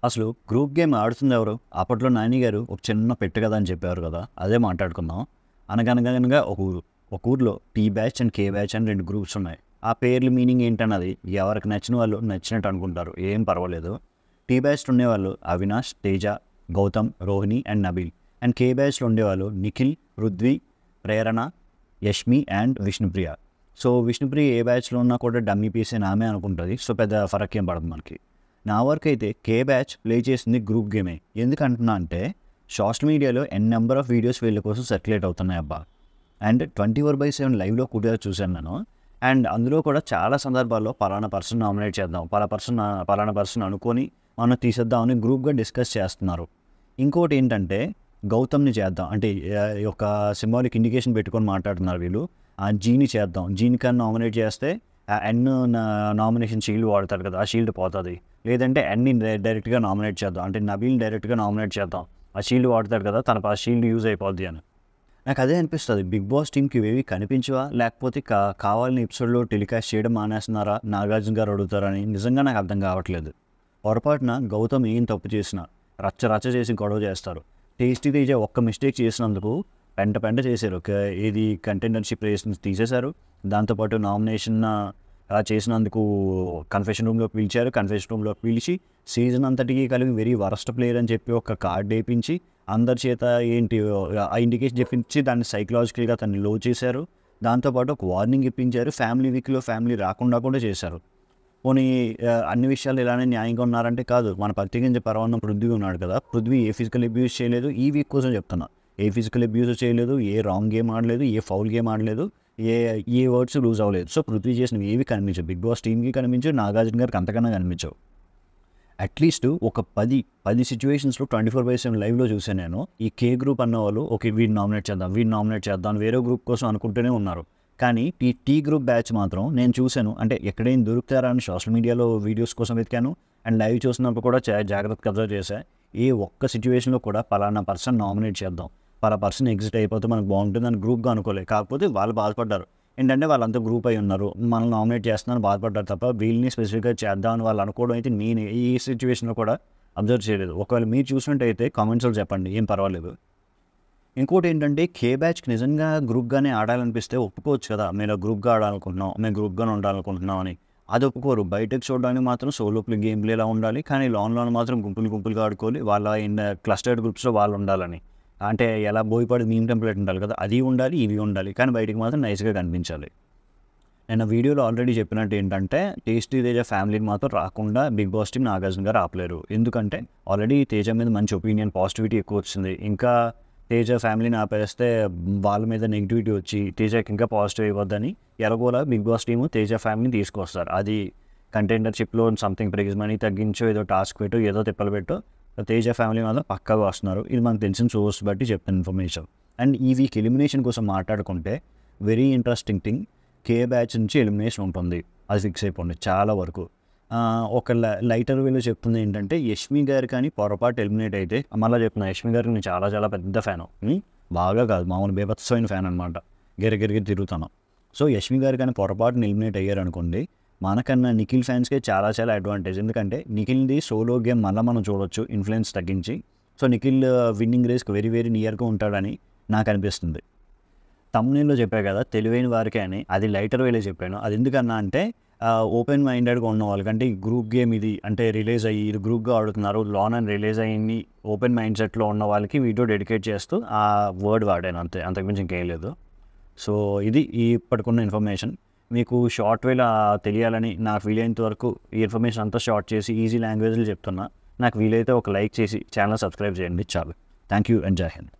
అసలు group game ఆడుతుంది ఎవరు? అప్పట్లో నాని గారు ఒక చిన్న పెట్టు కదా అని చెప్పేవారు కదా! అదే మాట్లాడుకుందాం. అనగనగనగా ఒక ఊరు. ఒక ఊర్లో T batch and K batch అని 2 గ్రూప్స్ ఉన్నాయి. ఆ పేర్ల మీనింగ్ ఏంటన్నది ఎవరికి నచ్చిన వాళ్ళు నచ్చినట్టు అనుకుంటారు. ఏం పర్వాలేదు. టీ బ్యాచ్‌లో ఉండేవాళ్ళు Avinash, Teja, Gautam, Rohini and Nabeel. And K బ్యాచ్‌లో ఉండేవాళ్ళు నిఖిల్, పృథ్వీ, ప్రేరణ, యష్మి అండ్ విష్ణుప్రియ. సో, విష్ణుప్రియ ఏ బ్యాచ్‌లో ఉన్నా కూడా డమ్మీ పీసే ఆమె అనుకుంటది. సో, పెద్ద ఫరక్ ఏం పడదు మనకి. నా వరకైతే కే బ్యాచ్ ప్లే చేసింది గ్రూప్ గేమే. ఎందుకంటున్నా అంటే సోషల్ మీడియాలో ఎన్ నెంబర్ ఆఫ్ వీడియోస్ వీళ్ళ కోసం సర్క్యులేట్ అవుతున్నాయి అబ్బా. అండ్ 24/7 లైవ్లో కూడా చూశాను నేను. అండ్ అందులో కూడా చాలా సందర్భాల్లో పలానా పర్సన్ నామినేట్ చేద్దాం, పలానా పర్సన్ అనుకొని మనం తీసేద్దామని గ్రూప్గా డిస్కస్ చేస్తున్నారు. ఇంకోటి ఏంటంటే గౌతమ్ని చేద్దాం అంటే ఈ యొక్క సింబాలిక్ ఇండికేషన్ పెట్టుకొని మాట్లాడుతున్నారు వీళ్ళు. జీని చేద్దాం, జీని కన్నా నామినేట్ చేస్తే ఎన్ నామినేషన్ షీల్డ్ వాడతాడు కదా, ఆ షీల్డ్ పోతుంది. లేదంటే ఎన్ని డైరెక్ట్గా నామినేట్ చేద్దాం అంటే నబీల్ని డైరెక్ట్గా నామినేట్ చేద్దాం, ఆ షీల్డ్ వాడతాడు కదా, తనకు ఆ షీల్డ్ యూజ్ అయిపోద్ది అని. నాకు అదే అనిపిస్తుంది. బిగ్ బాస్ టీంకి ఇవేవి కనిపించవా, లేకపోతే కావాలని ఎపిసోడ్లో టెలికాస్ట్ చేయడం మానేస్తున్నారా, నాగార్జున గారు అడుగుతారని నిజంగా నాకు అర్థం కావట్లేదు. పొరపాటున గౌతమ్ ఏం తప్పు చేసినా రచ్చ చేసి గొడవ చేస్తారు. టేస్టీ తేజ ఒక్క మిస్టేక్ చేసినందుకు పెంట చేశారు. ఏది కంటెండర్షిప్ రేస్ తీసేశారు. దాంతోపాటు నామినేషన్ చేసినందుకు కన్ఫెషన్ రూమ్లో పిలిచారు. కన్ఫెషన్ రూమ్లో పిలిచి సీజన్ అంతటికీ కలిపి వెరీ వరస్ట్ ప్లేయర్ అని చెప్పి ఒక కార్డ్ వేయించి అందరి చేత ఏంటి ఆ ఇండికేషన్ చెప్పించి దాన్ని సైకలాజికల్గా తను లో చేశారు. దాంతోపాటు ఒక వార్నింగ్ ఇప్పించారు. ఫ్యామిలీ వీక్లో ఫ్యామిలీ రాకుండా కూడా చేశారు. పోనీ అన్ని విషయాలు ఇలానే న్యాయంగా ఉన్నారంటే కాదు. మన పత్రికించే పరవాన్న పృథ్వీ ఉన్నాడు కదా, పృథ్వీ ఏ ఫిజికల్ అబ్యూస్ చేయలేదు. ఈ వీక్ కోసం చెప్తున్నా, ఏ ఫిజికల్ అబ్యూస్ చేయలేదు, ఏ రాంగ్ గేమ్ ఆడలేదు, ఏ ఫౌల్ గేమ్ ఆడలేదు, ఏ వర్డ్స్ లూజ్ అవ్వలేదు. సో పృథ్వీ చేసినవి ఏవి కనిపించవు. బిగ్ బాస్ టీమ్కి కనిపించవు, నాగార్జున గారికి అంతకన్నా కనిపించవు. అట్లీస్ట్ ఒక 10 సిచ్యువేషన్స్లో 24/7 లైవ్లో చూసాను నేను. ఈ కే గ్రూప్ అన్న వాళ్ళు ఓకే వీడిని నామినేట్ చేద్దాం అని వేరే గ్రూప్ కోసం అనుకుంటూనే ఉన్నారు. కానీ టీ గ్రూప్ బ్యాచ్ మాత్రం నేను చూశాను. అంటే ఎక్కడైనా దొరుకుతారా అని సోషల్ మీడియాలో వీడియోస్ కోసం వెతికాను. అండ్ లైవ్ చూసినప్పుడు కూడా జాగ్రత్తగా అబ్జర్వ్ చేశా. ఏ ఒక్క సిచ్యువేషన్లో కూడా పలానా పర్సన్ నామినేట్ చేద్దాం, పర్సన్ ఎగ్జిట్ అయిపోతే మనకు బాగుంటుంది అని గ్రూప్గా అనుకోలేదు. కాకపోతే వాళ్ళు బాధపడ్డారు. ఏంటంటే వాళ్ళంతా గ్రూప్ అయి ఉన్నారు, మనల్ని నామినేట్ చేస్తున్నారని బాధపడ్డారు తప్ప వీళ్ళని స్పెసిఫిక్గా చేద్దామని వాళ్ళు అనుకోవడం అయితే నేను ఈ సిచ్యువేషన్లో కూడా అబ్జర్వ్ చేయలేదు. ఒకవేళ మీరు చూసినట్టయితే కామెంట్స్లో చెప్పండి, ఏం పర్వాలేదు. ఇంకోటి ఏంటంటే కే బ్యాచ్కి నిజంగా గ్రూప్గానే ఆడాలనిపిస్తే ఒప్పుకోవచ్చు కదా, మేము గ్రూప్గా ఆడాలనుకుంటున్నాం, మేము గ్రూప్గానే ఉండాలనుకుంటున్నాం అని. అది ఒప్పుకోరు. బయటకు చూడడానికి మాత్రం సోలో గేమ్ ప్లేలా ఉండాలి, కానీ లాన్లో మాత్రం గుంపులుగా ఆడుకోవాలి. వాళ్ళ క్లస్టర్డ్ గ్రూప్స్లో వాళ్ళు ఉండాలని. అంటే ఎలా బోయపడి మీమ్ టెంప్లెట్ ఉండాలి కదా, అది ఉండాలి, ఇవి ఉండాలి, కానీ బయటికి మాత్రం నైస్గా కనిపించాలి. నేను వీడియోలో ఆల్రెడీ చెప్పినట్టు ఏంటంటే టేస్టీ తేజ ఫ్యామిలీని మాత్రం రాకుండా బిగ్ బాస్ టీం నాగార్జున గారు ఆపలేరు. ఎందుకంటే ఆల్రెడీ తేజ మీద మంచి ఒపీనియన్, పాజిటివిటీ ఎక్కువ వచ్చింది. ఇంకా తేజ ఫ్యామిలీని ఆపేస్తే వాళ్ళ మీద నెగిటివిటీ వచ్చి తేజకి ఇంకా పాజిటివ్ అయిపోద్దని ఎలాగోలా బిగ్ బాస్ టీము తేజ ఫ్యామిలీని తీసుకొస్తారు. అది కంటెండర్షిప్లో సంథింగ్ ప్రైజ్ మనీ తగ్గించో, ఏదో టాస్క్ పెట్టో, ఏదో తిప్పలు పెట్టో తేజ ఫ్యామిలీ మాత్రం పక్కాగా వస్తున్నారు. ఇది మనకు తెలిసిన సోర్స్ బట్టి చెప్తాను ఇన్ఫర్మేషన్. అండ్ ఈ వీక్ ఎలిమినేషన్ కోసం మాట్లాడుకుంటే వెరీ ఇంట్రెస్టింగ్ థింగ్, కే బ్యాచ్ నుంచి ఎలిమినేషన్ ఉంటుంది, అది ఫిక్స్ అయిపోయింది చాలా వరకు. ఒక లైటర్ వేలో చెప్తుంది ఏంటంటే యష్మి గారు కానీ పొరపాటు ఎలిమినేట్ అయితే, మళ్ళీ చెప్తున్నా యష్మి గారికి నేను చాలా పెద్ద ఫ్యాను, బాగా కాదు మామూలు బేభత్సమైన ఫ్యాన్ అనమాట, గిరగిరిగి తిరుగుతాను. సో యష్మి గారు కానీ పొరపాటుని ఎలిమినేట్ అయ్యారనుకోండి, మనకన్నా నిఖిల్ ఫ్యాన్స్కే చాలా అడ్వాంటేజ్. ఎందుకంటే నిఖిల్ది సోలో గేమ్ మళ్ళీ మనం చూడొచ్చు ఇన్ఫ్లుయెన్స్ తగ్గించి. సో నిఖిల్ విన్నింగ్ రేస్కి వెరీ నియర్గా ఉంటాడని నాకు అనిపిస్తుంది. తమ్మునిలో చెప్పా కదా తెలివైన వారికే అని, అది లైటర్ వేలో చెప్పాను. అది ఎందుకన్నా అంటే ఓపెన్ మైండెడ్గా ఉన్న వాళ్ళకంటే ఈ గ్రూప్ గేమ్ ఇది అంటే రిలీజ్ అయ్యి ఇది గ్రూప్గా ఆడుతున్నారు, లాన్ అని రిలీజ్ అయ్యి ఓపెన్ మైండ్ సెట్లో ఉన్న వాళ్ళకి వీడియో డెడికేట్ చేస్తూ ఆ వర్డ్ వాడాను, అంతకుమించి ఇంకేం లేదు. సో ఇది ఇప్పటికున్న ఇన్ఫర్మేషన్. మీకు షార్ట్ వేలో తెలియాలని నాకు వీలైనంత వరకు ఈ ఇన్ఫర్మేషన్ అంతా షార్ట్ చేసి ఈజీ లాంగ్వేజ్లో చెప్తున్నా. నాకు వీలైతే ఒక లైక్ చేసి ఛానల్ సబ్స్క్రైబ్ చేయండి చాలు. థ్యాంక్ యూ అండ్ జై హింద్.